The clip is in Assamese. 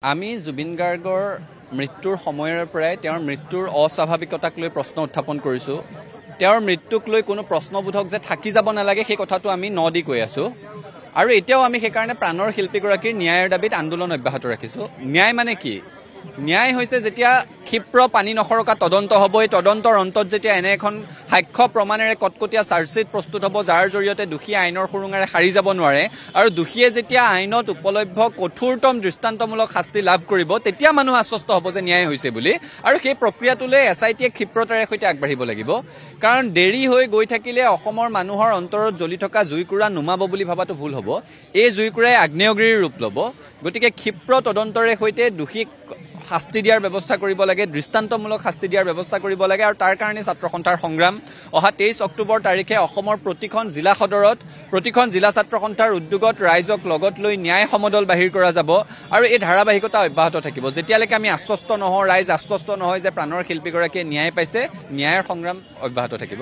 আমি জুবিন গাৰ্গৰ মৃত্যুৰ সময়ৰ পৰাই তেওঁৰ মৃত্যুৰ অস্বাভাৱিকতাক লৈ প্ৰশ্ন উত্থাপন কৰিছোঁ। তেওঁৰ মৃত্যুক লৈ কোনো প্ৰশ্নবোধক যে থাকি যাব নালাগে সেই কথাটো আমি দি কৈ আছোঁ। আৰু এতিয়াও আমি সেইকাৰণে প্ৰাণৰ শিল্পীগৰাকীৰ ন্যায়ৰ দাবীত আন্দোলন অব্যাহত ৰাখিছোঁ। ন্যায় মানে কি? ন্যায় হৈছে যেতিয়া ক্ষিপ্ৰ পানী নসৰকা তদন্ত হ'ব। এই তদন্তৰ অন্তত যেতিয়া এনে এখন সাক্ষ্য প্ৰমাণেৰে কটকটীয়া চাৰ্জশ্বিট প্ৰস্তুত হ'ব, যাৰ জৰিয়তে দোষী আইনৰ সুৰুঙাৰে সাৰি যাব নোৱাৰে, আৰু দোষীয়ে যেতিয়া আইনত উপলভ্য কঠোৰতম দৃষ্টান্তমূলক শাস্তি লাভ কৰিব, তেতিয়া মানুহ আশ্বস্ত হ'ব যে ন্যায় হৈছে বুলি। আৰু সেই প্ৰক্ৰিয়াটোলৈ SIT-য়ে ক্ষিপ্ৰতাৰে সৈতে আগবাঢ়িব লাগিব। কাৰণ দেৰি হৈ গৈ থাকিলে অসমৰ মানুহৰ অন্তৰত জ্বলি থকা জুইকুৰা নুমাব বুলি ভবাটো ভুল হ'ব। এই জুইকুৰাই আগ্নেয়গিৰিৰ ৰূপ ল'ব। গতিকে ক্ষিপ্ৰ তদন্তৰে সৈতে দোষীক শাস্তি দিয়াৰ ব্যৱস্থা কৰিব লাগে, দৃষ্টান্তমূলক শাস্তি দিয়াৰ ব্যৱস্থা কৰিব লাগে। আৰু তাৰ কাৰণে ছাত্ৰ সন্থাৰ সংগ্ৰাম। অহা 23 অক্টোবৰ তাৰিখে অসমৰ প্ৰতিখন জিলা সদৰত, প্ৰতিখন জিলা ছাত্ৰ সন্থাৰ উদ্যোগত ৰাইজক লগত লৈ ন্যায় সমদল বাহিৰ কৰা যাব। আৰু এই ধাৰাবাহিকতা অব্যাহত থাকিব যেতিয়ালৈকে আমি আশ্বস্ত নহওঁ, ৰাইজ আশ্বস্ত নহয় যে প্ৰাণৰ শিল্পীগৰাকীয়ে ন্যায় পাইছে। ন্যায়ৰ সংগ্ৰাম অব্যাহত থাকিব।